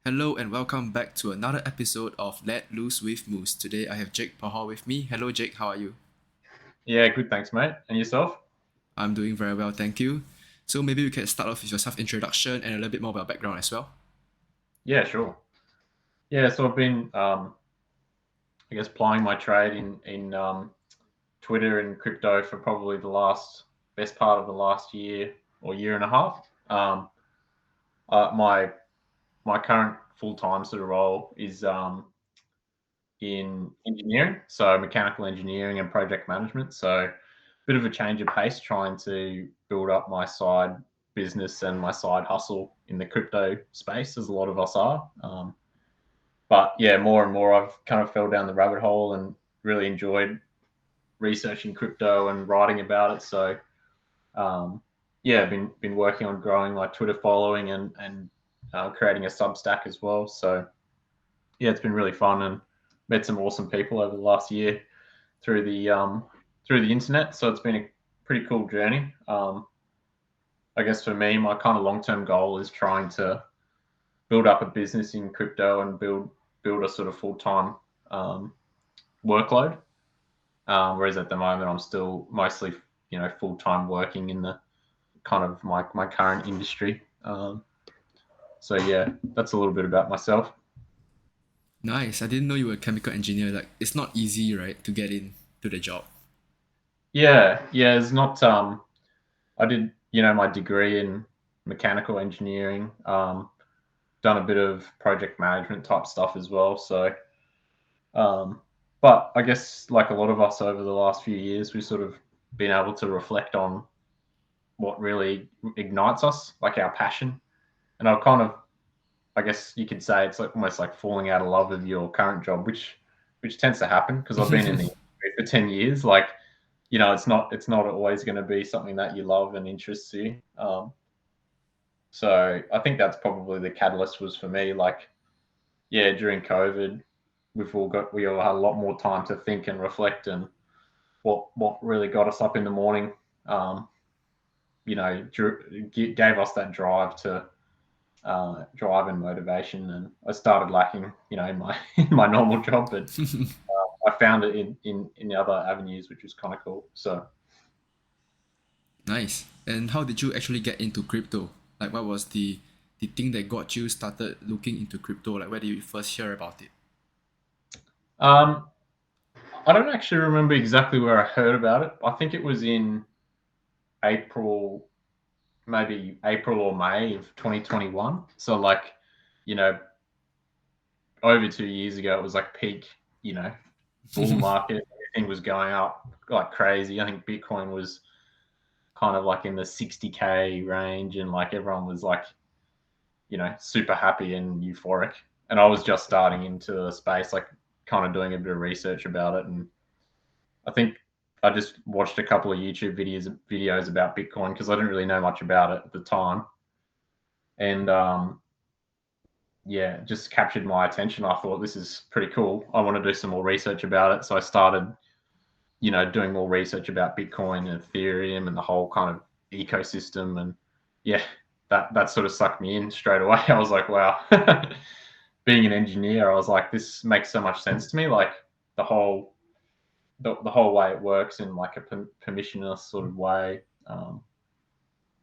Hello and welcome back to another episode of Let Loose with Moose. Today I have Jake Pahor with me. Hello Jake, how are you? Yeah, good. Thanks, mate. And yourself? I'm doing very well, thank you. So maybe we can start off with your self-introduction and a little bit more about background as well. Yeah, sure. Yeah, so I've been, plying my trade in Twitter and crypto for probably the best part of the last year or year and a half. My current full time sort of role is in engineering, so mechanical engineering and project management. So, bit of a change of pace, trying to build up my side business and my side hustle in the crypto space, as a lot of us are. But yeah, more and more I've kind of fell down the rabbit hole and really enjoyed researching crypto and writing about it. So yeah, been working on growing my Twitter following and creating a Substack as well. So yeah, it's been really fun and met some awesome people over the last year through the internet. So it's been a pretty cool journey. I guess for me, my kind of long term goal is trying to build up a business in crypto and build a sort of full time um, workload. Whereas at the moment, I'm still mostly, full time working in the kind of my current industry. So yeah, that's a little bit about myself. Nice. I didn't know you were a chemical engineer. Like it's not easy, right, to get in to the job. Yeah. It's not. I did, my degree in mechanical engineering. Done a bit of project management type stuff as well. So, but I guess like a lot of us over the last few years, we've sort of been able to reflect on what really ignites us, like our passion. And I've kind of, I guess you could say it's like almost like falling out of love with your current job, which tends to happen because I've been in the industry for 10 years. Like, it's not always going to be something that you love and interests you. So I think that's probably the catalyst was for me. Like, yeah, during COVID, we all had a lot more time to think and reflect, and what really got us up in the morning. Um, gave us that drive and motivation. And I started lacking, in my in my normal job, but I found it in the other avenues, which was kind of cool. So, Nice. And how did you actually get into crypto? Like what was the thing that got you started looking into crypto? Like where did you first hear about it? um, I don't actually remember exactly where I heard about it. I think it was in April, maybe April or May of 2021. So like, you know, over 2 years ago, it was like peak, you know, bull market. Everything was going up like crazy. I think Bitcoin was kind of like in the 60K range, and like everyone was like, super happy and euphoric. And I was just starting into the space, like kind of doing a bit of research about it. And I think I just watched a couple of YouTube videos about Bitcoin because I didn't really know much about it at the time. And yeah, just captured my attention. I thought this is pretty cool. I want to do some more research about it. So I started, doing more research about Bitcoin and Ethereum and the whole kind of ecosystem. And yeah, that sort of sucked me in straight away. I was like, wow. Being an engineer, I was like, this makes so much sense to me. Like the whole the whole way it works in like a permissionless sort of way.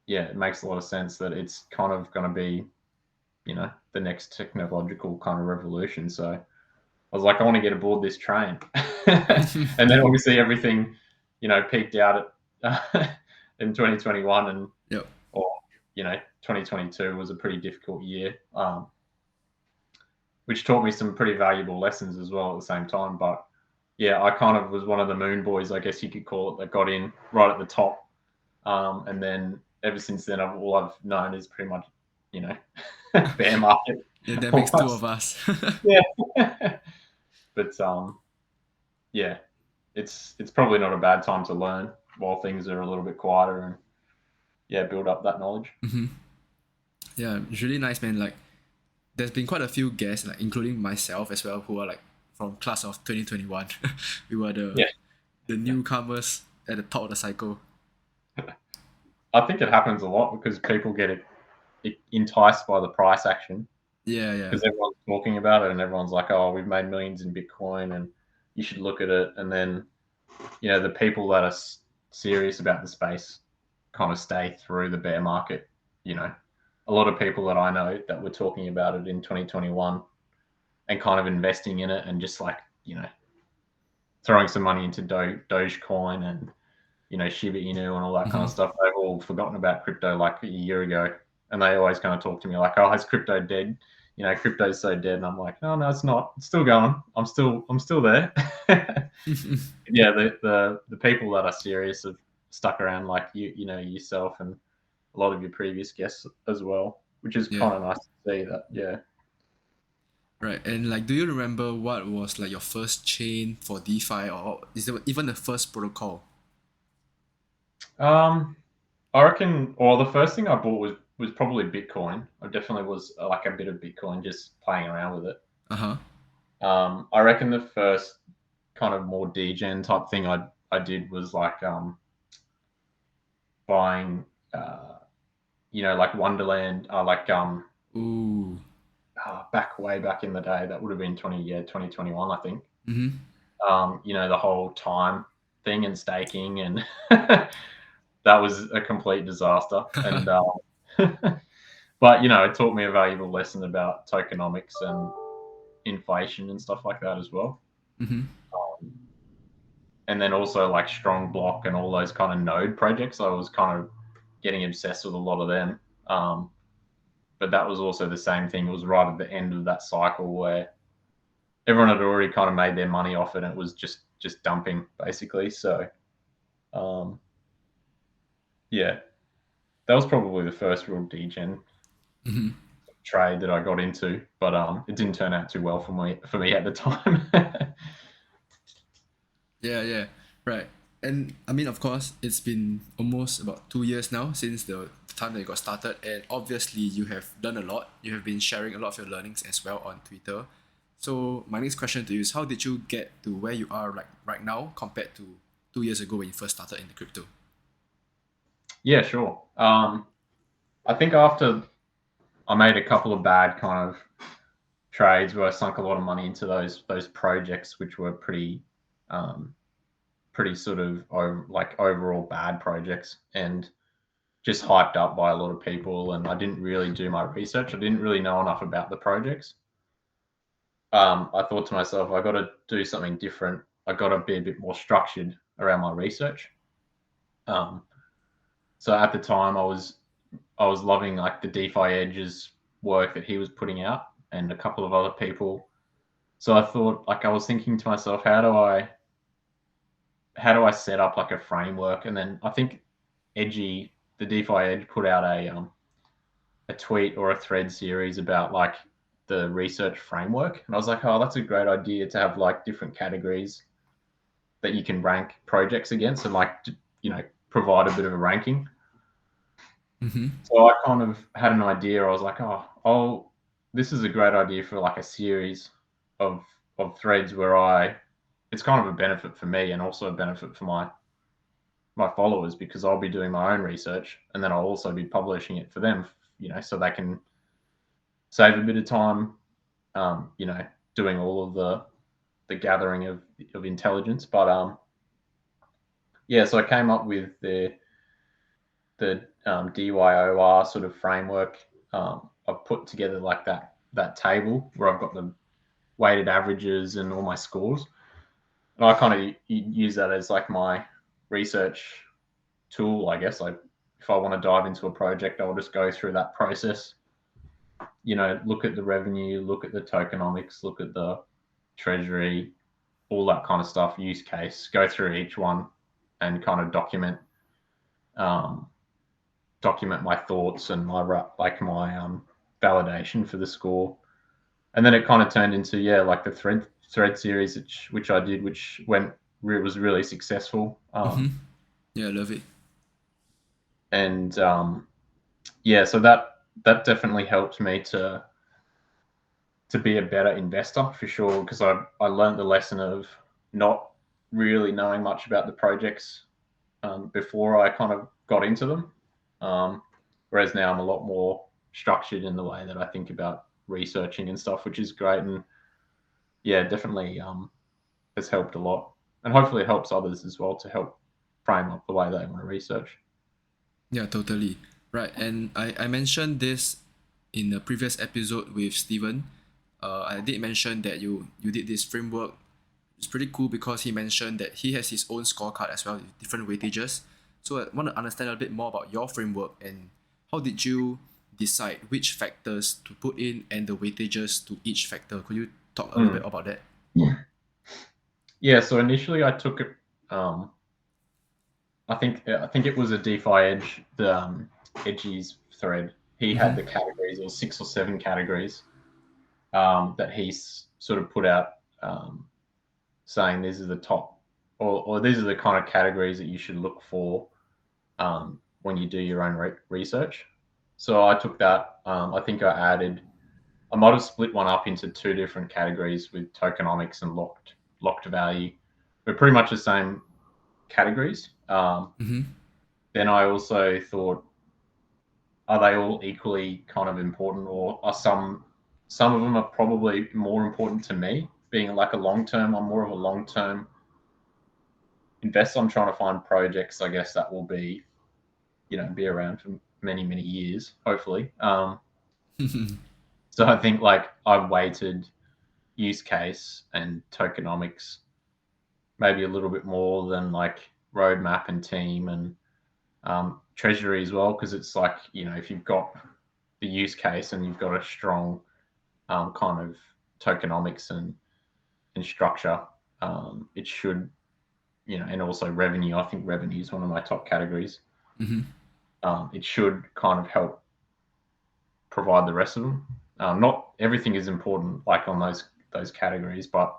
Yeah, it makes a lot of sense that it's kind of going to be, the next technological kind of revolution. So I was like, I want to get aboard this train. And then obviously everything, peaked out in 2021, and Yep. or 2022 was a pretty difficult year, which taught me some pretty valuable lessons as well at the same time. But yeah, I kind of was one of the moon boys, I guess you could call it, that got in right at the top. And then ever since then, all I've known is pretty much, you know, bear market Yeah, that makes two almost. of us. Yeah. But yeah, it's probably not a bad time to learn while things are a little bit quieter, and yeah, build up that knowledge. Yeah, it's really nice, man. Like there's been quite a few guests, like including myself as well, who are like from class of 2021. We were Yeah, the newcomers at the top of the cycle. I think it happens a lot because people get enticed by the price action, Yeah, yeah. because everyone's talking about it and everyone's like, oh, we've made millions in Bitcoin and you should look at it. And then, the people that are serious about the space kind of stay through the bear market. You know, a lot of people that I know that were talking about it in 2021 and kind of investing in it and just like, throwing some money into Dogecoin and, Shiba Inu and all that kind Hmm. of stuff. They've all forgotten about crypto like a year ago. And they always kind of talk to me like, oh, is crypto dead? Crypto's so dead. And I'm like, no, no, it's not. It's still going. I'm still there. Yeah, the people that are serious have stuck around, like yourself and a lot of your previous guests as well, which is Yeah. kind of nice to see that. Yeah. Right. And like, do you remember what was like your first chain for DeFi, or is it even the first protocol? Um, I reckon. Well, the first thing I bought was probably Bitcoin. I definitely was like a bit of Bitcoin, just playing around with it. Uh huh. I reckon the first kind of more degen type thing I did was like buying, like Wonderland, Ooh. back way back in the day. That would have been 2021, I think. Mm-hmm. The whole time thing and staking, and that was a complete disaster. And but it taught me a valuable lesson about tokenomics and inflation and stuff like that as well. Mm-hmm. And then also like strong block and all those kind of node projects. I was kind of getting obsessed with a lot of them. But that was also the same thing. It was right at the end of that cycle where everyone had already kind of made their money off it, and it was just dumping basically. So um, yeah, that was probably the first real degen Mm-hmm. trade that I got into, but it didn't turn out too well for me at the time. Yeah, yeah, right. And I mean, of course, it's been almost about 2 years now since the time that you got started, and obviously you have done a lot. You have been sharing a lot of your learnings as well on Twitter. So my next question to you is, how did you get to where you are like right now compared to 2 years ago when you first started in the crypto? Yeah, sure. I think after I made a couple of bad kind of trades where I sunk a lot of money into those projects, which were um, pretty sort of like overall bad projects, and just hyped up by a lot of people. And I didn't really do my research. I didn't really know enough about the projects. I thought to myself, I got to do something different. I got to be a bit more structured around my research. Um, so at the time, I was loving like the DeFi Edge's work that he was putting out, and a couple of other people. So I thought, like, I was thinking to myself, how do I set up like a framework? And then I think Edgy, the DeFi Edge, put out a tweet or a thread series about like the research framework, and I was like, oh, that's a great idea to have like different categories that you can rank projects against, and like provide a bit of a ranking. Mm-hmm. So I kind of had an idea. I was like, this is a great idea for like a series of threads where it's kind of a benefit for me and also a benefit for my followers, because I'll be doing my own research and then I'll also be publishing it for them, so they can save a bit of time, doing all of the gathering of intelligence. But yeah, so I came up with the DYOR sort of framework. I've put together like that table where I've got the weighted averages and all my scores, and I kind of use that as like my research tool, I guess. Like if I want to dive into a project, I'll just go through that process. Look at the revenue, look at the tokenomics, look at the treasury, all that kind of stuff, use case, go through each one and kind of um, document my thoughts and my validation for the score. And then it kind of turned into, yeah, like the thread series, which I did, which was really successful. Mm-hmm. Yeah, I love it. And yeah, so that definitely helped me to be a better investor for sure, because I learned the lesson of not really knowing much about the projects before I kind of got into them. Whereas now I'm a lot more structured in the way that I think about researching and stuff, which is great. And yeah, definitely has helped a lot. And hopefully it helps others as well to help frame up the way they want to research. Yeah, totally. Right. And I mentioned this in the previous episode with Steven. I did mention that you did this framework. It's pretty cool because he mentioned that he has his own scorecard as well with different weightages. So I want to understand a bit more about your framework and how did you decide which factors to put in and the weightages to each factor. Could you talk a little bit about that? Yeah, so initially I took it. I think it was a DeFi Edge, the Edgy's thread. He had the categories, or 6 or 7 categories that he sort of put out, saying these are the top, or these are the kind of categories that you should look for when you do your own research. So I took that. I think I might have split one up into 2 different categories with tokenomics and locked value. We're pretty much the same categories. Then I also thought, are they all equally kind of important, or are some of them are probably more important to me? Being like a long term, I'm more of a long term investor. I'm trying to find projects, I guess, that will be, be around for many years, hopefully. So I think like I weighted use case and tokenomics maybe a little bit more than like roadmap and team and treasury as well, because it's like, if you've got the use case and you've got a strong kind of tokenomics and structure, it should, and also revenue. I think revenue is one of my top categories. It should kind of help provide the rest of them. Not everything is important like on those categories, but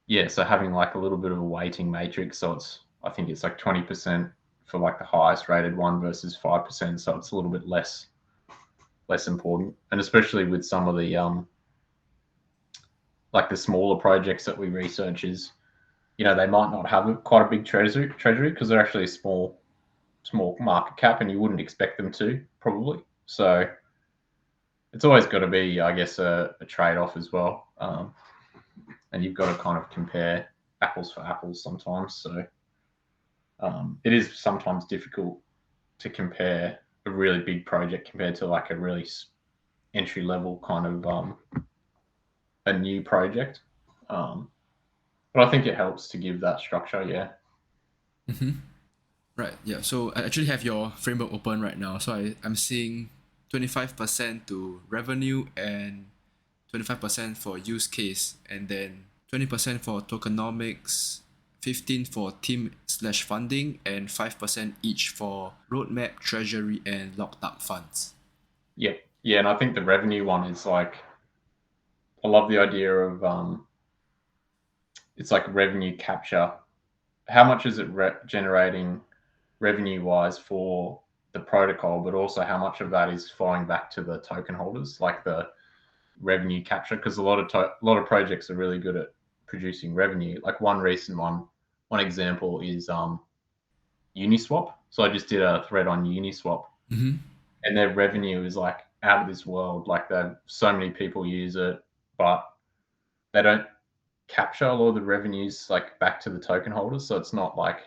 yeah, so having like a little bit of a weighting matrix, so I think it's like 20% for like the highest rated one versus 5%, so it's a little bit less important. And especially with some of the like the smaller projects that we research is, they might not have quite a big treasury because they're actually a small market cap, and you wouldn't expect them to, probably. So it's always got to be, I guess, a trade-off as well. And you've got to kind of compare apples for apples sometimes. So it is sometimes difficult to compare a really big project compared to like a really entry level kind of a new project. But I think it helps to give that structure. Yeah. Right. Yeah. So I actually have your framework open right now. So I'm seeing 25% to revenue and 25% for use case, and then 20% for tokenomics, 15 for team/funding, and 5% each for roadmap, treasury, and locked up funds. Yep. Yeah, and I think the revenue one is like, I love the idea of it's like revenue capture. How much is it generating revenue wise for the protocol, but also how much of that is flowing back to the token holders, like the revenue capture? Because a lot of projects are really good at producing revenue. Like one example is Uniswap. So I just did a thread on Uniswap, and their revenue is like out of this world. Like so many people use it, but they don't capture a lot of the revenues like back to the token holders. So it's not like,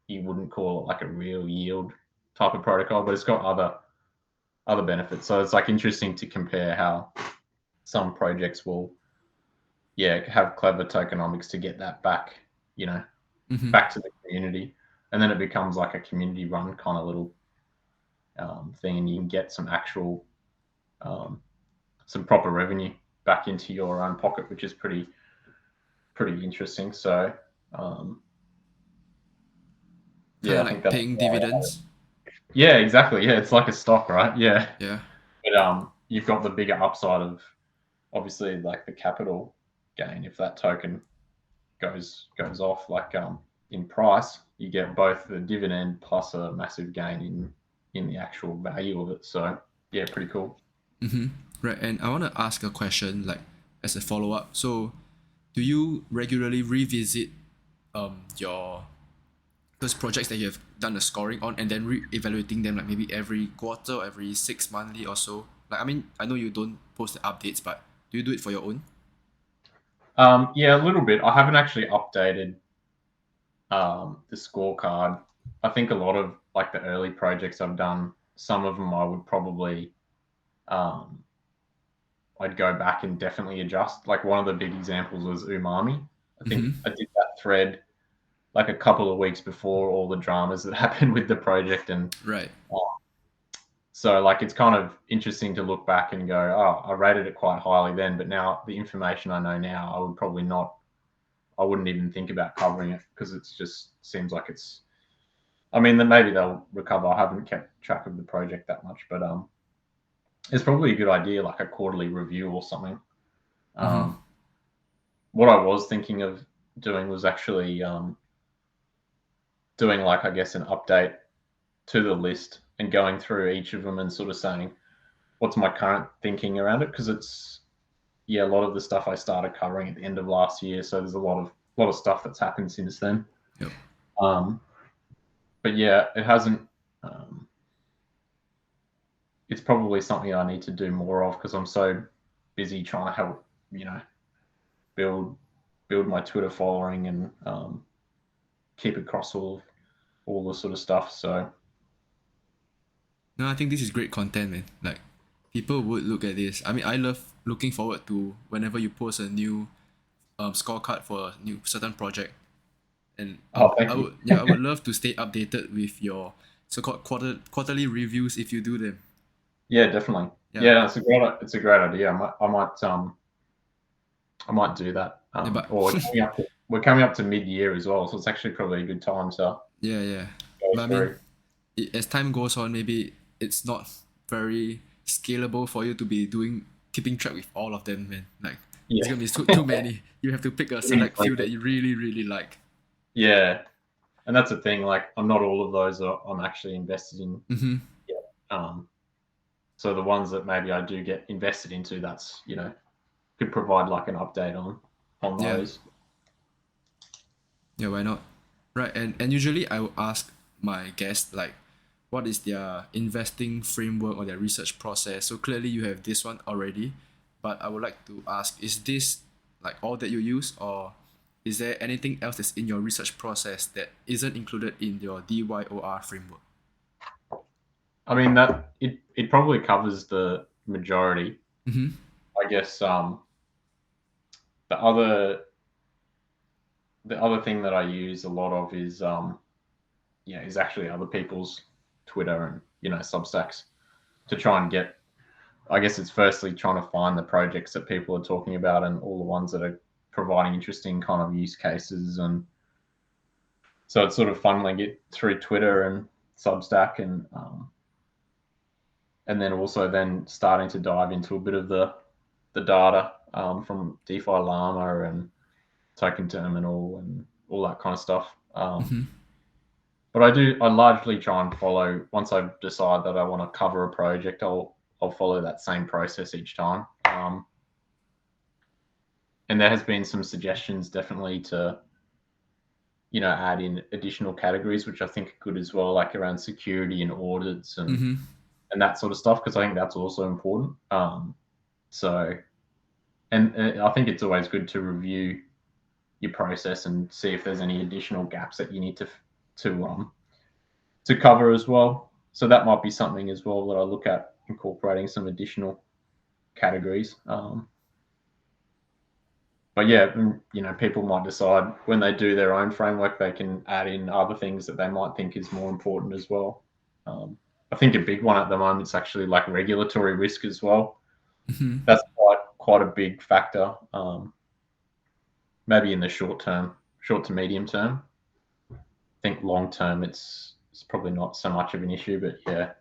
you wouldn't call it like a real yield type of protocol, but it's got other benefits. So it's like interesting to compare how some projects will have clever tokenomics to get that back, back to the community, and then it becomes like a community run kind of little thing, and you can get some actual some proper revenue back into your own pocket, which is pretty interesting. So I think that's paying dividends. Yeah, exactly. Yeah, it's like a stock, right? Yeah. Yeah. But you've got the bigger upside of obviously like the capital gain. If that token goes off, like in price, you get both the dividend plus a massive gain in the actual value of it. So yeah, pretty cool. Right, and I want to ask a question like as a follow up. So, do you regularly revisit your those projects that you have done the scoring on, and then re-evaluating them like maybe every quarter or every 6 monthly or so? Like, I mean, I know you don't post the updates, but do you do it for your own? Yeah, a little bit. I haven't actually updated the scorecard. I think a lot of like the early projects I've done, some of them I would probably um, I'd go back and definitely adjust. Like one of the big examples was umami. I think Mm-hmm. I did that thread like a couple of weeks before all the dramas that happened with the project, and Right. so like it's kind of interesting to look back and go, oh, I rated it quite highly then, but now the information I know now, I would probably not. I wouldn't even think about covering it because it's just seems like it's. I mean, then maybe they'll recover. I haven't kept track of the project that much, but it's probably a good idea, like a quarterly review or something. Mm-hmm. Um, what I was thinking of doing was actually doing like I guess an update to the list and going through each of them and sort of saying what's my current thinking around it, because it's yeah, a lot of the stuff I started covering at the end of last year, so there's a lot of stuff that's happened since then. Yep. Um, but yeah, it hasn't. Um, it's probably something I need to do more of because I'm so busy trying to help, you know, build build my Twitter following and keep across all the sort of stuff. So No, I think this is great content, man. Like, people would look at this. I mean, I love looking forward to whenever you post a new scorecard for a new certain project, and oh, thank you. I would love to stay updated with your so-called quarterly reviews if you do them. Yeah, definitely. Yeah, Yeah, it's a great idea. I might do that. yeah, but Or we're coming up to mid year as well, so it's actually probably a good time to yeah, yeah. go But I mean, through. as time goes on, maybe it's not very scalable for you to be doing keeping track with all of them, man. Like, it's Yeah. gonna be too many. You have to pick a select few that you really really like. Yeah, and that's the thing. Like, I'm not all of those I'm actually invested in Mm-hmm. yet. So the ones that maybe I do get invested into, that's could provide like an update on Yeah, those. yeah. Why not? Right, and usually I will ask my guests like, what is their investing framework or their research process. So clearly you have this one already, but I would like to ask, is this like all that you use, or is there anything else that's in your research process that isn't included in your DYOR framework? I mean that it probably covers the majority. Mm-hmm. I guess the other the other thing that I use a lot of is is actually other people's Twitter and Substacks to try and get. I guess it's firstly trying to find the projects that people are talking about and all the ones that are providing interesting kind of use cases, and so it's sort of funneling it through Twitter and Substack, and then also then starting to dive into a bit of the data from DeFi Llama and Token Terminal and all that kind of stuff. Mm-hmm. But I largely try and follow, once I decide that I want to cover a project, I'll follow that same process each time. And there has been some suggestions definitely to add in additional categories, which I think are good as well, like around security and audits Mm-hmm. and that sort of stuff, because I think that's also important. So, and I think it's always good to review your process and see if there's any additional gaps that you need to cover as well. So that might be something as well that I look at incorporating some additional categories. But yeah, people might decide when they do their own framework, they can add in other things that they might think is more important as well. Um, I think a big one at the moment is actually like regulatory risk as well. Mm-hmm. That's quite a big factor. Maybe in the short to medium term. I think long term, it's probably not so much of an issue, but yeah,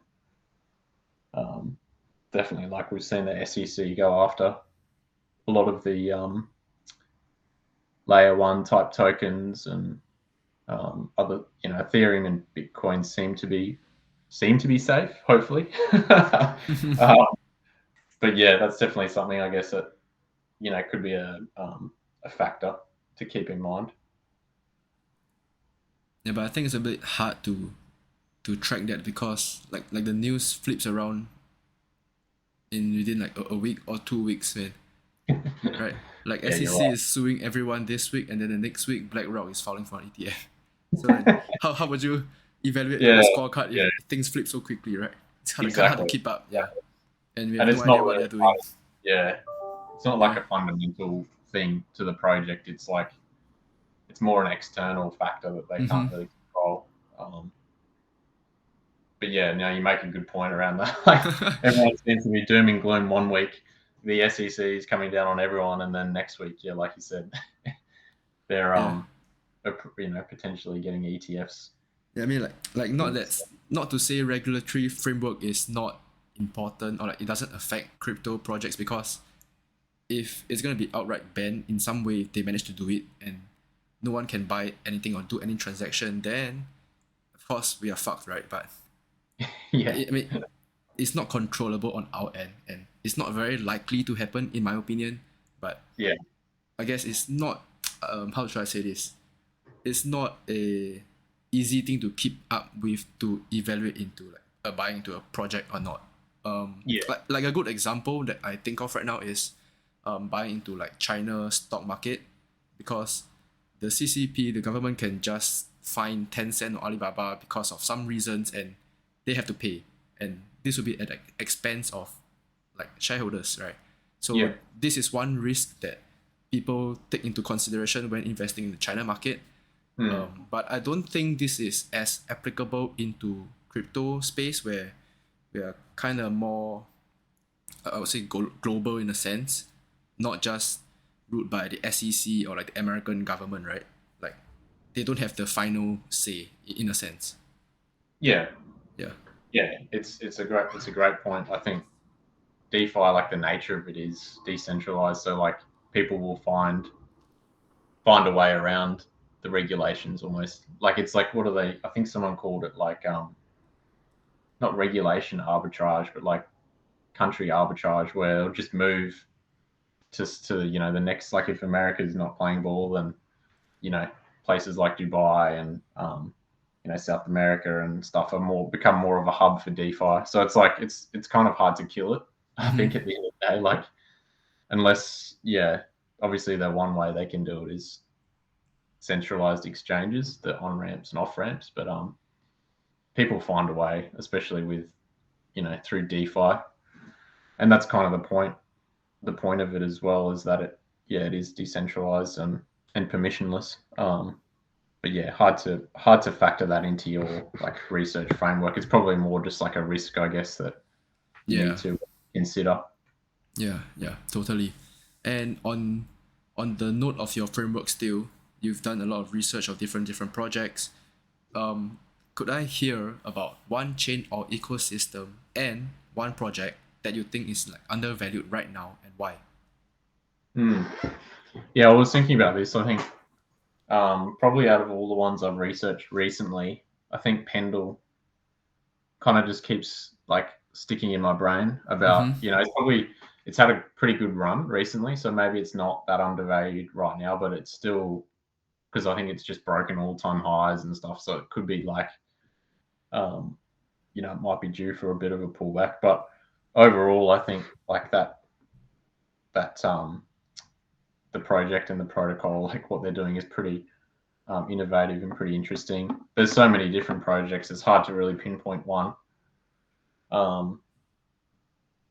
um, definitely like we've seen the SEC go after a lot of the layer one type tokens and other, Ethereum and Bitcoin seem to be safe, hopefully. um, but yeah, that's definitely something I guess that could be a factor to keep in mind. Yeah, but I think it's a bit hard to track that because like the news flips around in within like a week or 2 weeks, man. Right? Like Yeah, you're SEC right. is suing everyone this week, and then the next week BlackRock is filing for an ETF. So then, how would you evaluate your Yeah, scorecard if yeah, things flip so quickly, right? It's kind of hard to exactly. keep up. Yeah, and we And have no it's not idea what really they're doing. yeah, it's not like Yeah. a fundamental thing to the project. It's like it's more an external factor that they Mm-hmm. can't really control. Um, but yeah, now you make a good point around that. Like everyone seems to be doom and gloom one week. The SEC is coming down on everyone, and then next week, yeah, like you said, they're Yeah. potentially getting ETFs. Yeah, I mean, like not to say regulatory framework is not important or like it doesn't affect crypto projects because if it's gonna be outright banned in some way if they manage to do it and no one can buy anything or do any transaction, then of course we are fucked, right? But Yeah, I mean, it's not controllable on our end, and it's not very likely to happen in my opinion. But yeah, I guess it's not how should I say this? It's not a easy thing to keep up with to evaluate into like buying into a project or not. yeah, Like a good example that I think of right now is buying into like China stock market because the CCP, the government can just fine Tencent or Alibaba because of some reasons and they have to pay. And this will be at the expense of like shareholders, right? yeah. So this is one risk that people take into consideration when investing in the China market. Hmm. But I don't think this is as applicable into crypto space where we are kind of more, I would say, global in a sense, not just ruled by the SEC or like the American government, right? Like they don't have the final say in a sense. Yeah, Yeah. yeah. It's a great point. I think DeFi, like the nature of it, is decentralized. So like people will find a way around the regulations almost. Like it's like what are they? I think someone called it like not regulation arbitrage, but like country arbitrage, where it'll just move to the next. Like if America's not playing ball, then you know places like Dubai and South America and stuff are more become more of a hub for DeFi. So it's like it's kind of hard to kill it. I Mm-hmm. think at the end of the day, like unless obviously the one way they can do it is centralized exchanges, the on ramps and off ramps. But people find a way, especially with through DeFi, and that's kind of the point. The point of it as well is that it is decentralized and permissionless. But yeah, hard to factor that into your like research framework. It's probably more just like a risk, I guess, that you need Yeah. to consider. Yeah. Yeah. Totally. And on the note of your framework, still, you've done a lot of research of different projects. Could I hear about one chain or ecosystem and one project that you think is like undervalued right now and why? Hmm. Yeah, I was thinking about this. I think probably out of all the ones I've researched recently, I think Pendle kind of just keeps like sticking in my brain Mm-hmm. about it's had a pretty good run recently, so maybe it's not that undervalued right now, but it's still because I think it's just broken all-time highs and stuff, so it could be like um, it might be due for a bit of a pullback, but overall, I think like that the project and the protocol, like what they're doing, is pretty innovative and pretty interesting. There's so many different projects; it's hard to really pinpoint one. Um,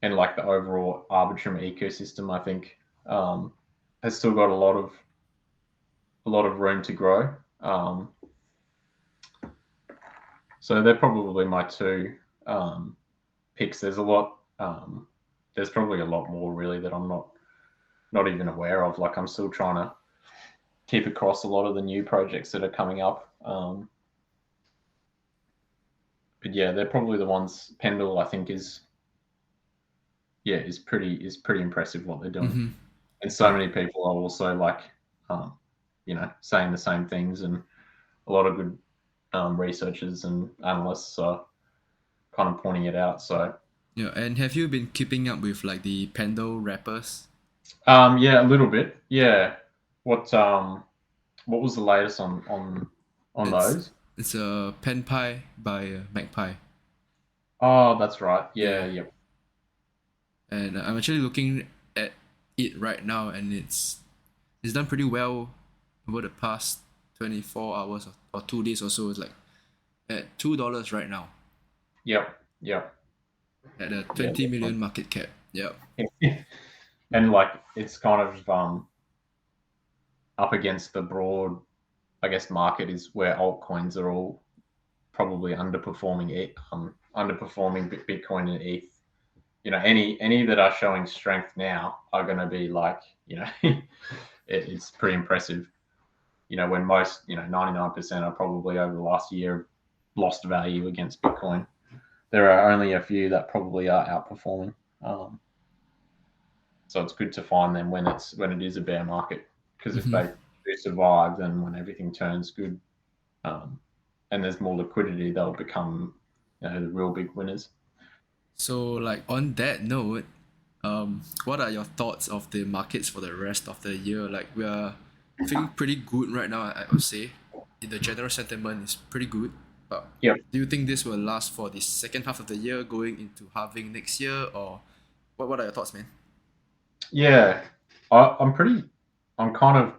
and like the overall Arbitrum ecosystem, I think has still got a lot of room to grow. So they're probably my two picks. There's a lot. There's probably a lot more really that I'm not even aware of. Like I'm still trying to keep across a lot of the new projects that are coming up. But yeah, they're probably the ones. Pendle, I think, is pretty impressive what they're doing, Mm-hmm. and so Right. many people are also like, um, saying the same things, and a lot of good researchers and analysts are kind of pointing it out. So Yeah. And have you been keeping up with like the Pendle rappers? yeah, a little bit. Yeah, what what was the latest on It's those? It's a pen pie by Magpie. Oh, that's right. Yeah, Yeah, yep, and I'm actually looking at it right now, and it's done pretty well over the past 24 hours or 2 days or so. It's like at $2 right now yep. at a Yeah, 20 million market cap. Yeah. definitely. And like it's kind of up against the broad, I guess, market is where altcoins are all probably underperforming it, underperforming Bitcoin and ETH. You know, any that are showing strength now are going to be like, it's pretty impressive. You know, when most, 99% are probably over the last year lost value against Bitcoin. There are only a few that probably are outperforming. Um, so it's good to find them when it is a bear market, because if Hmm. they do survive, then when everything turns good, um, and there's more liquidity, they'll become, the real big winners. So, like on that note, what are your thoughts of the markets for the rest of the year? Like we are feeling pretty good right now, I would say. The general sentiment is pretty good. But Yep. do you think this will last for the second half of the year, going into halving next year, or what are your thoughts, man? Yeah, I'm pretty. I'm kind of.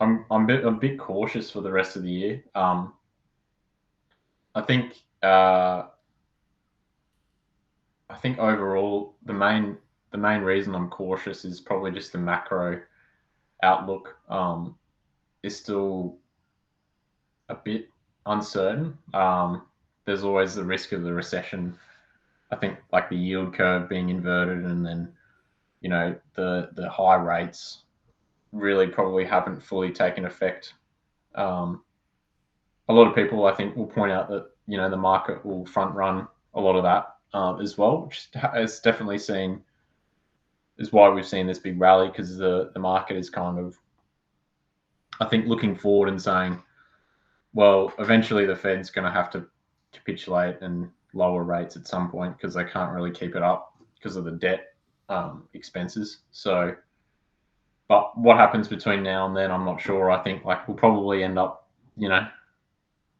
I'm a bit cautious for the rest of the year. I think. I think overall the main reason I'm cautious is probably just the macro outlook is still a bit uncertain. There's always the risk of the recession. I think like the yield curve being inverted, and then the high rates really probably haven't fully taken effect. Um, a lot of people I think will point out that the market will front run a lot of that as well, which has definitely seen is why we've seen this big rally, because the market is kind of, I think, looking forward and saying, well, eventually the Fed's going to have to capitulate and lower rates at some point because they can't really keep it up because of the debt expenses. So, but what happens between now and then, I'm not sure. I think like we'll probably end up, you know,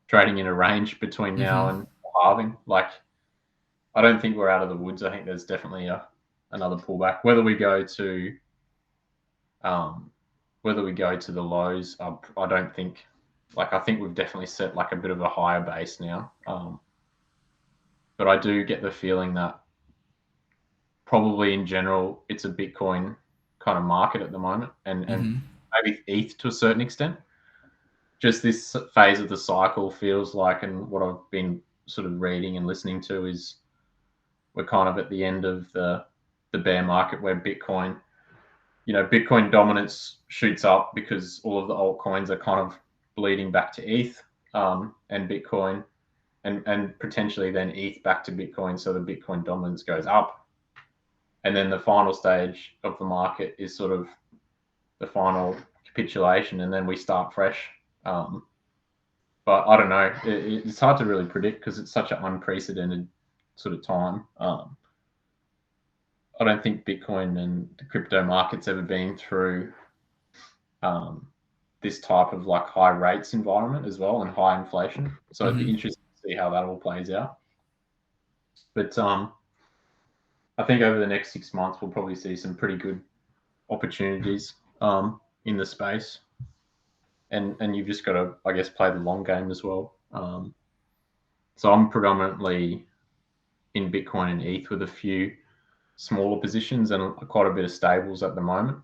trading in a range between now Mm-hmm. and halving. Like, I don't think we're out of the woods. I think there's definitely another pullback. Um, whether we go to the lows, I don't think. Like, I think we've definitely set like a bit of a higher base now. But I do get the feeling that probably in general it's a Bitcoin kind of market at the moment, and Mm-hmm. maybe ETH to a certain extent. Just this phase of the cycle feels like, and what I've been sort of reading and listening to is we're kind of at the end of the bear market where Bitcoin dominance shoots up because all of the altcoins are kind of bleeding back to ETH, and Bitcoin, and potentially then ETH back to Bitcoin, so the Bitcoin dominance goes up. And then the final stage of the market is sort of the final capitulation, and then we start fresh. But I don't know. It's hard to really predict because it's such an unprecedented sort of time. I don't think Bitcoin and the crypto market's ever been through um, this type of like high rates environment as well, and high inflation. So it'd be Mm-hmm. interesting to see how that all plays out. But I think over the next 6 months we'll probably see some pretty good opportunities in the space, and you've just got to, I guess, play the long game as well. So I'm predominantly in Bitcoin and ETH with a few smaller positions and quite a bit of stables at the moment.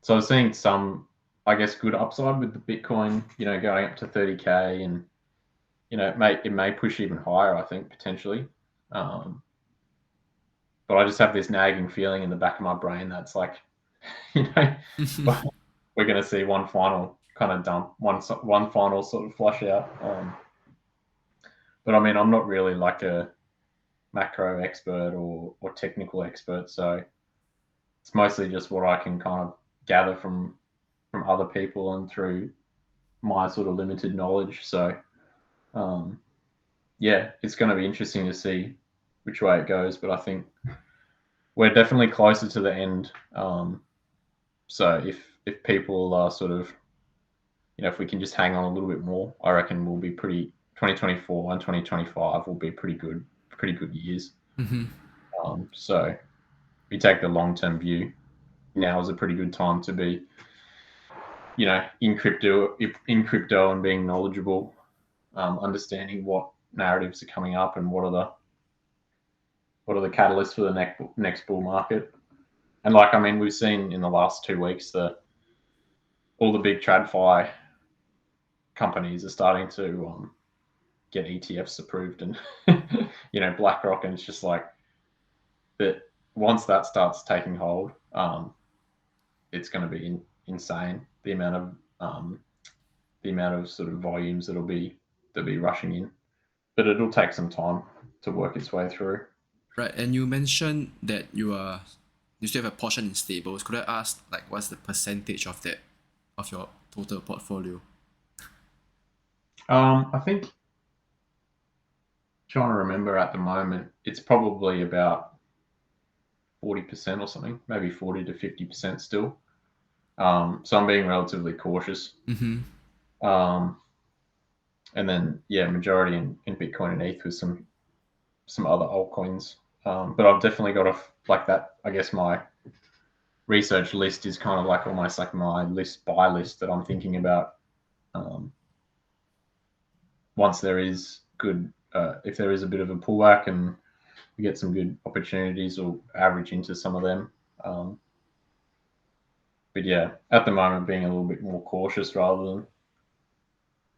So I was seeing some, I guess, good upside with the Bitcoin, going up to 30K, and it may push even higher, I think, potentially. Um, but I just have this nagging feeling in the back of my brain that's like, you know, we're going to see one final kind of dump, one final sort of flush out. But I mean, I'm not really like a macro expert or technical expert, so it's mostly just what I can kind of gather from other people and through my sort of limited knowledge. So um, yeah, it's going to be interesting to see which way it goes. But I think we're definitely closer to the end. So if people are sort of if we can just hang on a little bit more, I reckon we'll be pretty. 2024 and 2025 will be pretty good years. Mm-hmm. So if you take the long term view, now is a pretty good time to be, in crypto and being knowledgeable, understanding what narratives are coming up and what are the catalysts for the next bull market. And like, I mean, we've seen in the last 2 weeks that all the big TradFi companies are starting to get ETFs approved, and BlackRock, and it's just like that. Once that starts taking hold, it's going to be insane the amount of sort of volumes that'll be rushing in. But it'll take some time to work its way through. Right, and you mentioned that you still have a portion in stables. Could I ask, like, what's the percentage of that of your total portfolio? I think, trying to remember at the moment, it's probably about 40% or something, maybe 40 to 50% still. So I'm being relatively cautious. Mm-hmm. And then majority in Bitcoin and ETH with some other altcoins. But I've definitely got like that. I guess my research list is kind of like almost like my buy list that I'm thinking about. Once there is if there is a bit of a pullback and we get some good opportunities, or average into some of them. But yeah, at the moment, being a little bit more cautious rather than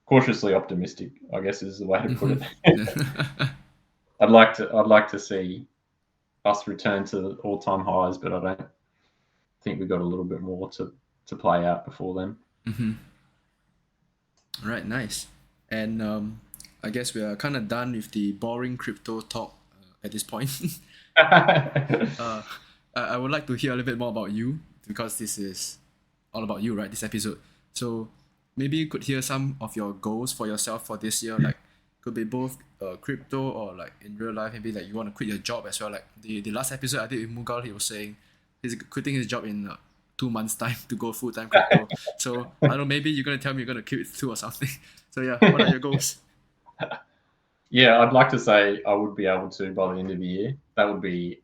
cautiously optimistic, I guess is the way to put it. Mm-hmm. I'd like to see us return to all-time highs, but I don't think we've got a little bit more to play out before then. Mm-hmm. All right, nice. And I guess we are kind of done with the boring crypto talk at this point. uh, I would like to hear a little bit more about you, because this is all about you, right? This episode. So maybe you could hear some of your goals for yourself for this year. Like, could be both crypto or like in real life. Maybe like you want to quit your job as well. Like the last episode I did with Mughal, he was saying he's quitting his job in 2 months' time to go full time crypto. So I don't know. Maybe you're gonna tell me you're gonna quit it too or something. So yeah, what are your goals? Yeah, I'd like to say I would be able to by the end of the year. That would be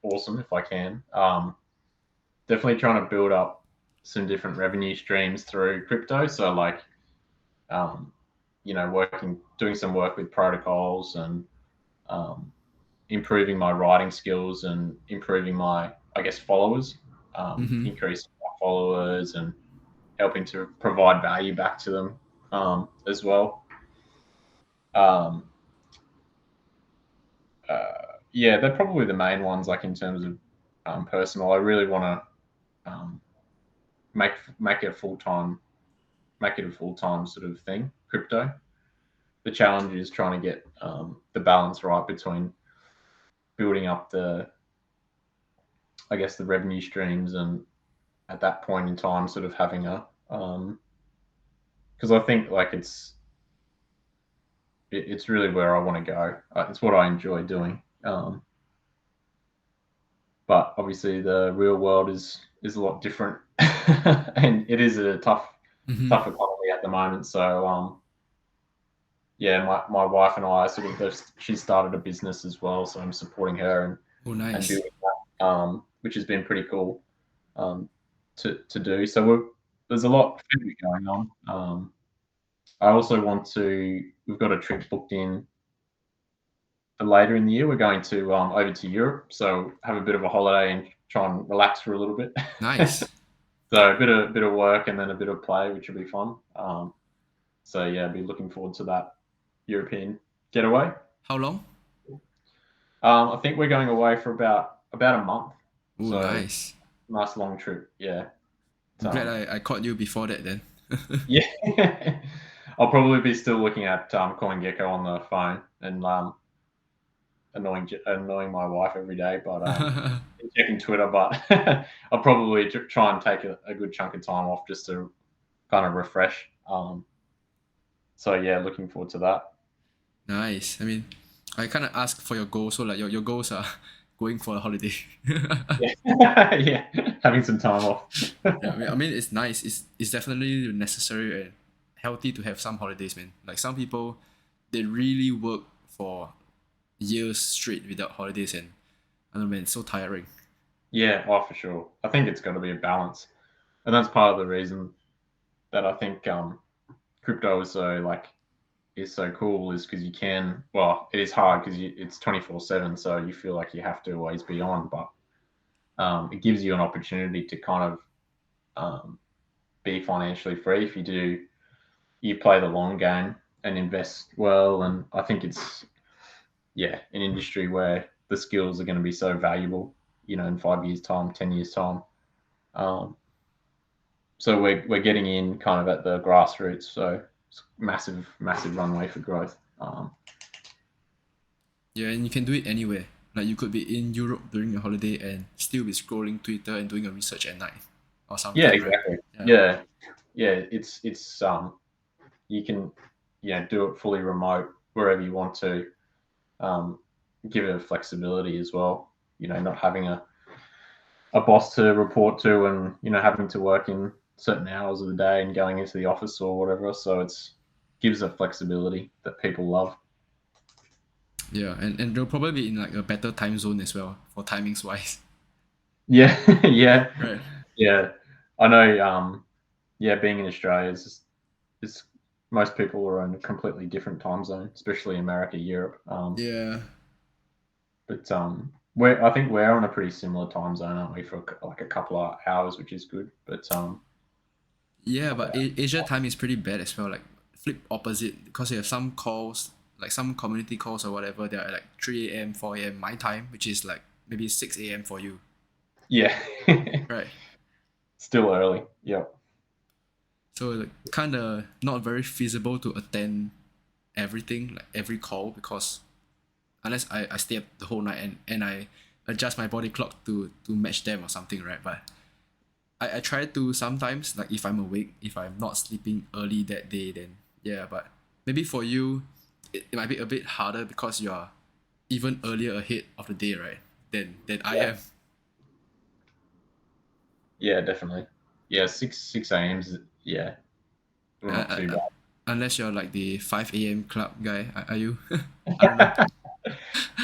awesome if I can. Definitely trying to build up some different revenue streams through crypto. So like, doing some work with protocols, and improving my writing skills, and improving my, I guess, followers, Mm-hmm. increasing my followers, and helping to provide value back to them as well. Um, yeah, they're probably the main ones. Like in terms of personal, I really want to make make it a full time sort of thing. Crypto. The challenge is trying to get the balance right between building up I guess, the revenue streams, and at that point in time, sort of having a, because I think like it's really where I want to go. It's what I enjoy doing. But obviously, the real world is a lot different, and it is a Mm-hmm. tough economy at the moment. So yeah, my wife and I sort of, she started a business as well, so I'm supporting her Oh, and nice. doing that, which has been pretty cool to do. So there's a lot going on. I also we've got a trip booked in for later in the year. We're going to over to Europe, so have a bit of a holiday and try and relax for a little bit. Nice. So a bit of work and then a bit of play, which will be fun. So yeah, be looking forward to that European getaway. How long? I think we're going away for about a month. Oh, So nice. nice long trip. Yeah. I'm glad I caught you before that then. Yeah. I'll probably be still looking at CoinGecko on the phone, and annoying my wife every day, but checking Twitter. But I'll probably try and take a good chunk of time off just to kind of refresh. So yeah, looking forward to that. Nice. I mean, I kind of asked for your goals, so like your goals are going for a holiday. Yeah, yeah, having some time off. Yeah, I mean it's nice. It's definitely necessary and healthy to have some holidays, man. Like some people, they really work for years straight without holidays, and I don't know, man, it's so tiring. Yeah, oh, for sure. I think it's got to be a balance, and that's part of the reason that I think crypto is so cool is because you can. Well, it is hard because it's 24/7, so you feel like you have to always be on, but it gives you an opportunity to kind of be financially free if you play the long game and invest well. And I think it's an industry where the skills are going to be so valuable, in 5 years' time, 10 years' time. Um, so we're getting in kind of at the grassroots. So it's massive runway for growth. Yeah, and you can do it anywhere. Like you could be in Europe during your holiday and still be scrolling Twitter and doing a research at night or Yeah, something, right? exactly. Yeah. Yeah. It's you can do it fully remote wherever you want to. Um, give it a flexibility as well. Not having a boss to report to, and having to work in certain hours of the day and going into the office or whatever. So it's gives a flexibility that people love. Yeah, and they'll probably be in like a better time zone as well for timings wise. Yeah, yeah, Right. yeah. I know. Yeah, being in Australia is most people are in a completely different time zone, especially America, Europe. Yeah. But I think we're on a pretty similar time zone, aren't we? For like a couple of hours, which is good. But Yeah, but Asia time is pretty bad as well. Like flip opposite because you have some calls, like some community calls or whatever. They're at like 3 a.m., 4 a.m. my time, which is like maybe 6 a.m. for you. yeah, Right. still early. Yep. So like kind of not very feasible to attend everything, like every call, because unless I stay up the whole night and I adjust my body clock to match them or something, right? But I try to sometimes, like if I'm awake, if I'm not sleeping early that day, then yeah. But maybe for you, it might be a bit harder because you're even earlier ahead of the day, right? Than I Yeah. am. Yeah, definitely. Yeah, six a.m.'s. Yeah, well, Uh, not uh, too uh, bad. unless you're like the 5 a.m. club guy, are you? I don't know.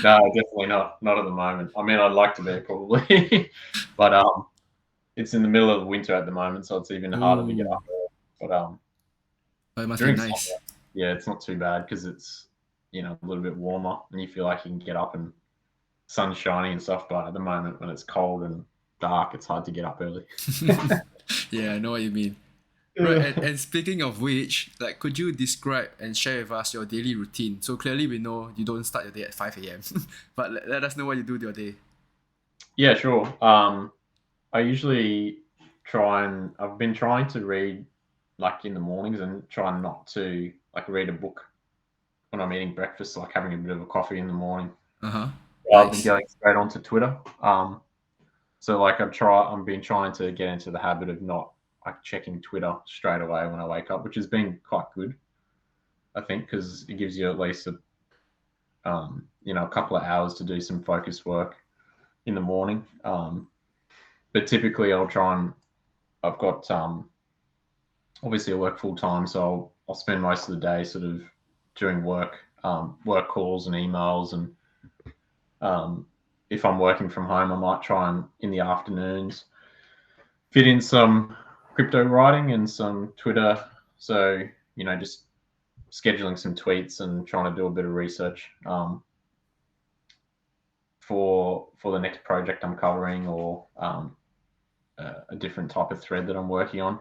No, definitely not. Not at the moment. I mean, I'd like to be probably, but it's in the middle of winter at the moment, so it's even harder to get Ooh, up there. But but it must be during summer, nice. yeah, it's not too bad because it's a little bit warmer and you feel like you can get up and sun's shining and stuff. But at the moment, when it's cold and dark, it's hard to get up early. Yeah, I know what you mean. Right, Yeah. and speaking of which, like, could you describe and share with us your daily routine? So clearly we know you don't start your day at 5 a.m., but let us know what you do with your day. Yeah, sure. I usually I've been trying to read like in the mornings and try not to like read a book when I'm eating breakfast, like having a bit of a coffee in the morning Uh-huh. rather than Nice. going straight onto Twitter. So like I've been trying to get into the habit of not like checking Twitter straight away when I wake up, which has been quite good, I think, because it gives you at least a couple of hours to do some focused work in the morning. But typically I've got obviously I work full time, so I'll spend most of the day sort of doing work calls and emails, and if I'm working from home, I might try and in the afternoons fit in some crypto writing and some Twitter. So just scheduling some tweets and trying to do a bit of research for the next project I'm covering, or a different type of thread that I'm working on.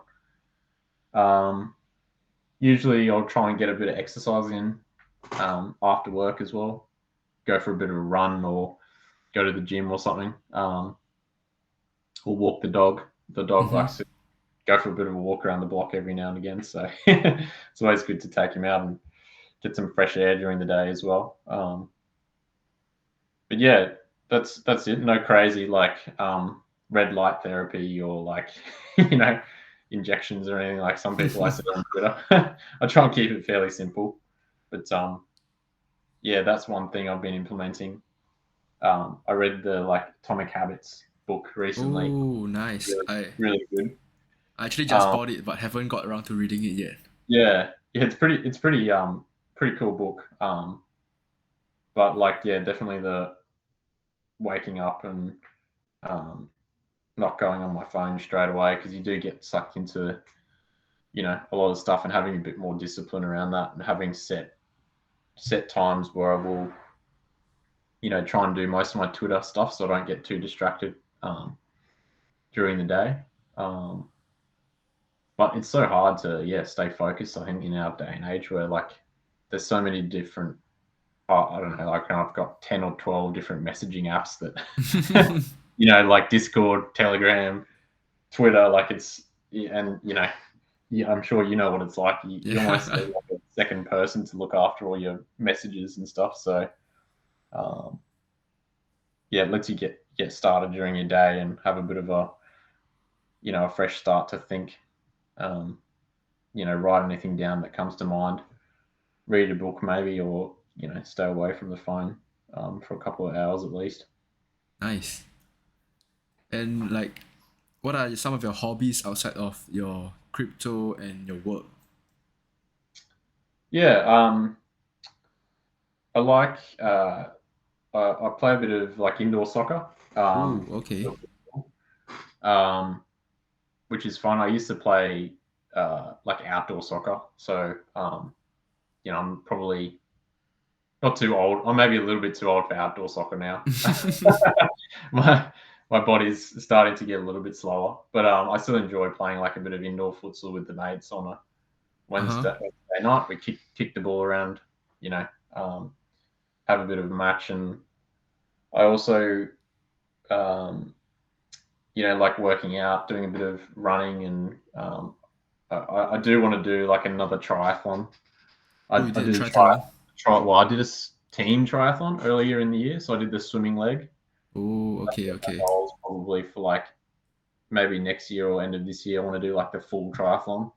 Um, Usually, I'll try and get a bit of exercise in after work as well. Go for a bit of a run or go to the gym or something, or walk the dog. The dog Mm-hmm. likes to go for a bit of a walk around the block every now and again. So it's always good to take him out and get some fresh air during the day as well. But yeah, that's it. No crazy like red light therapy or like you know injections or anything like some people I see on Twitter. I try and keep it fairly simple, but yeah, that's one thing I've been implementing. I read the like Atomic Habits book recently. Oh, nice. Really, I really good. I actually just Um, bought it, but haven't got around to reading it yet. yeah, pretty cool book. But like, yeah, definitely the waking up and um, not going on my phone straight away, because you do get sucked into a lot of stuff, and having a bit more discipline around that, and having set times where I will try and do most of my Twitter stuff so I don't get too distracted during the day. Um, but it's so hard to stay focused. I think in our day and age where like there's so many different I don't know, like I've got 10 or 12 different messaging apps that like Discord, Telegram, Twitter, like it's and yeah, I'm sure you know what it's like. You almost Yeah. need like a second person to look after all your messages and stuff. So um, yeah, it lets you get started during your day and have a bit of a fresh start to think. Um, write anything down that comes to mind. Read a book maybe, or stay away from the phone for a couple of hours at least. Nice. And like, what are some of your hobbies outside of your crypto and your work? Yeah, I like I play a bit of like indoor soccer, Ooh, okay. um, which is fun. I used to play like outdoor soccer, so I'm probably not too old. I'm maybe a little bit too old for outdoor soccer now. my my body's starting to get a little bit slower, but I still enjoy playing like a bit of indoor futsal with the mates on a Uh huh. Wednesday night. We kick the ball around, you know, um, have a bit of a match, and I also like working out, doing a bit of running, and I do want to do like another triathlon. Oh, you I did a did a triathlon. well, I did a team triathlon earlier in the year, so I did the swimming leg. Oh, okay, okay. Goals probably for like maybe next year or end of this year. I want to do like the full triathlon,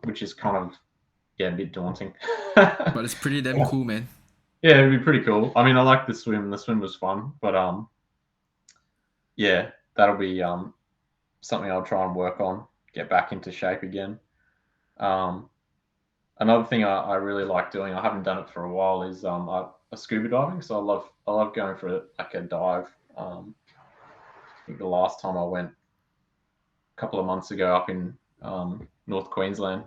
which is kind of a bit daunting. But it's pretty damn cool, man. Yeah, it'd be pretty cool. I mean, I like the swim. The swim was fun, but yeah, that'll be something I'll try and work on, get back into shape again. Um, Another thing I really like doing, I haven't done it for a while, is scuba diving. So I love going for like a dive. I think the last time I went a couple of months ago up in North Queensland,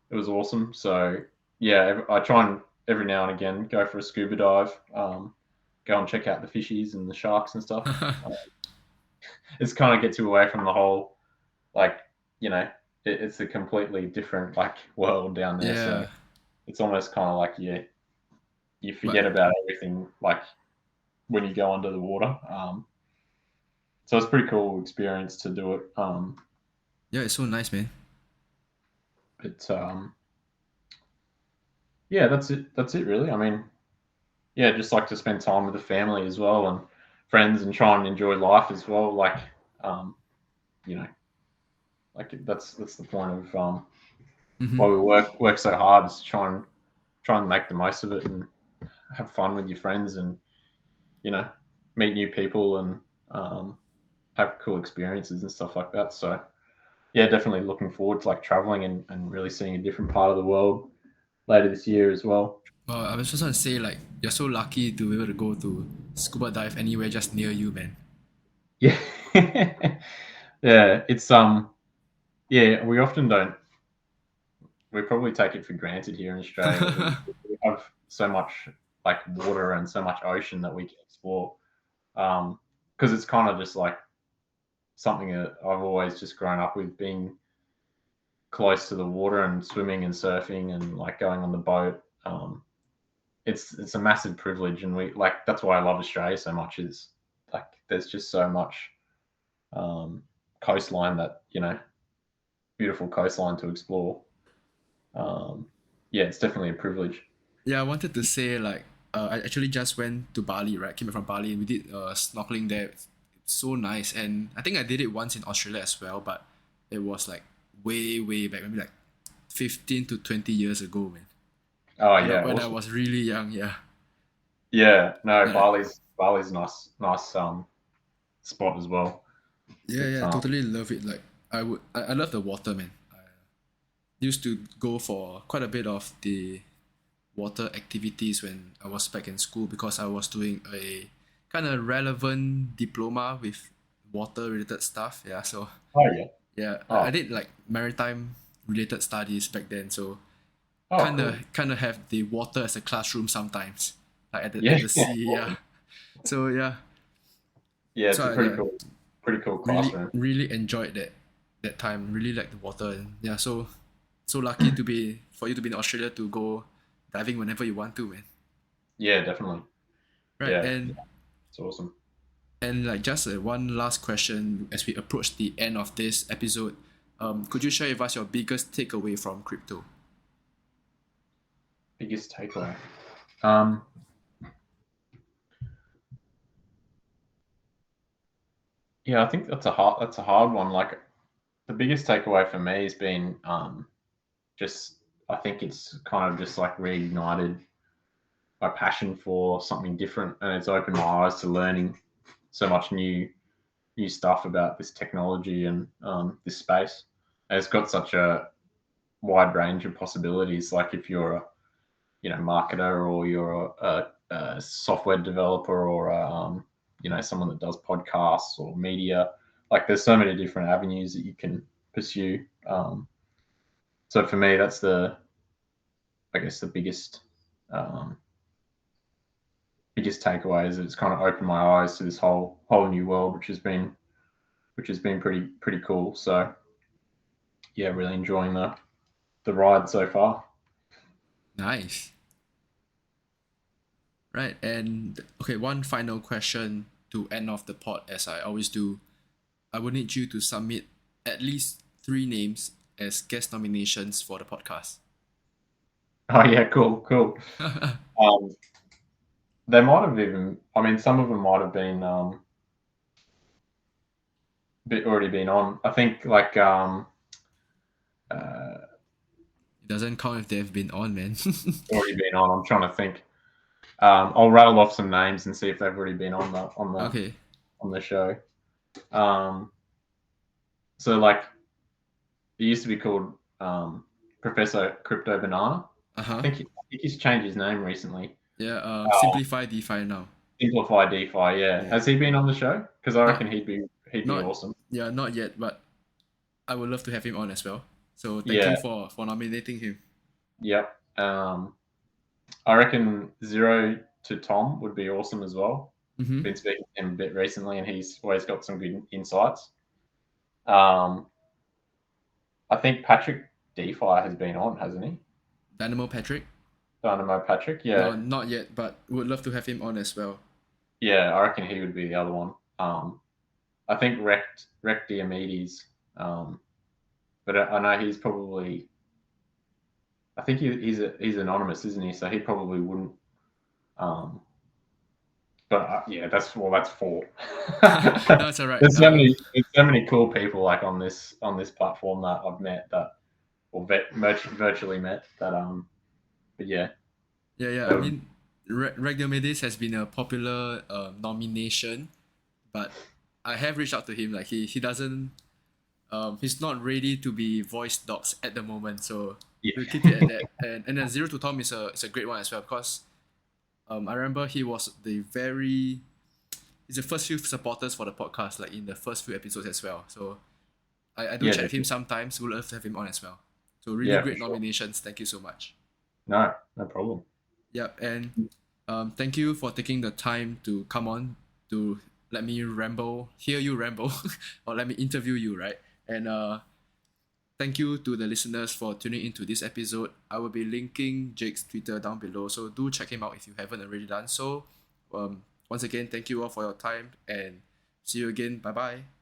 it was awesome. So yeah, I try and every now and again go for a scuba dive, go and check out the fishies and the sharks and stuff. It's kind of gets you away from the whole like it's a completely different like world down there. So Yeah, it's almost kind of like you but forget about everything like when you go under the water. So it's a pretty cool experience to do it. yeah, it's so nice, man. But yeah, that's it really. I mean, yeah, just like to spend time with the family as well and friends, and try and enjoy life as well. Like, um, you know, like that's the point of Mm-hmm. why we work so hard, is to try and make the most of it and have fun with your friends, and you know meet new people, and have cool experiences and stuff like that. So yeah, definitely looking forward to like traveling and really seeing a different part of the world later this year as well. Well, I was just gonna say, like, you're so lucky to be able to go to scuba dive anywhere just near you, man. Yeah, yeah, it's yeah, we often don't. We probably take it for granted here in Australia that we have so much like water and so much ocean that we can explore. Because it's kind of just like something that I've always just grown up with, being close to the water and swimming and surfing and like going on the boat. It's a massive privilege, and we like that's why I love Australia so much. Is like there's just so much um, coastline, that beautiful coastline to explore. Um, yeah, it's definitely a privilege. Yeah, I wanted to say, like, I actually just went to Bali, right? Came back from Bali and we did snorkeling there. It's so nice. And I think I did it once in Australia as well, but it was like way, way back, maybe like 15 to 20 years ago, man. Oh When I, yeah, when I awesome. was really young, yeah. Yeah, no, Yeah. Bali's. Bali's a nice spot as well. Yeah, But yeah, totally love it. Like I love the water, man. I used to go for quite a bit of the water activities when I was back in school because I was doing a kind of relevant diploma with water related stuff. Yeah, so oh yeah, yeah, I oh did like maritime related studies back then. So oh cool, kind of have the water as a classroom sometimes, like yeah, at the sea. Yeah. So yeah, yeah. It's so a yeah, pretty cool classroom. really enjoyed that time. Really liked the water, and yeah, so lucky to be for you to be in Australia to go diving whenever you want to, man. Yeah, definitely. Right, Yeah, it's awesome. and like just one last question as we approach the end of this episode. Could you share with us your biggest takeaway from crypto? Biggest takeaway. Um, yeah, I think that's a hard one. Like the biggest takeaway for me has been just I think it's kind of just like reignited my passion for something different, and it's opened my eyes to learning so much new stuff about this technology and this space. And it's got such a wide range of possibilities. Like if you're a marketer, or you're a software developer, or someone that does podcasts or media. Like there's so many different avenues that you can pursue. So for me, that's I guess the um, biggest takeaway is that it's kind of opened my eyes to this whole new world, which has been pretty cool. So yeah, really enjoying the ride so far. Nice. Right, and okay, one final question to end off the pod, as I always do. I will need you to submit at least three names as guest nominations for the podcast. Oh yeah, cool. Um, they might have even, I mean, some of them might have been already been on. I think like uh, It doesn't count if they've been on, man. already been on. I'm trying to think. I'll rattle off some names and see if they've already been Okay. on the show. Um, so like it used to be called Professor Crypto Banana. Uh huh. I think he's changed his name recently. Yeah. Uh, Simplify DeFi now. Simplify DeFi. Yeah, Yeah. has he been on the show? Because I Not reckon he'd be not awesome. yeah, not yet, but I would love to have him on as well. So thank you Yeah. for nominating him. Yep. I reckon Zero to Tom would be awesome as well. Mm-hmm. Been speaking to him a bit recently, and he's always got some good insights. Um, I think Patrick DeFi has been on, hasn't he? Dynamo Patrick. Dynamo Patrick, No, yeah, not yet, but would love to have him on as well. yeah. I reckon he would be the other one. I think Rect Diomedes, but I know he's probably. I think he's anonymous, isn't he? So he probably wouldn't. Um, but yeah, that's four. No, it's alright. There's so many cool people like on this platform that I've met that or virtually met that but yeah, Yeah, yeah. I that would, mean, Regdiomedes has been a popular nomination, but I have reached out to him. Like he doesn't he's not ready to be voice docs at the moment, so we'll keep it at that. And then Zero to Tom is a great one as well because I remember he's the first few supporters for the podcast, like in the first few episodes as well. So I do yeah, chat with him sometimes. We'll love to have him on as well. So really yeah, for great sure. nominations. Thank you so much. No problem. Yep, and thank you for taking the time to come on to let me ramble, hear you ramble, or let me interview you, right? And thank you to the listeners for tuning into this episode. I will be linking Jake's Twitter down below, so do check him out if you haven't already done so. Once again, thank you all for your time and see you again. Bye bye.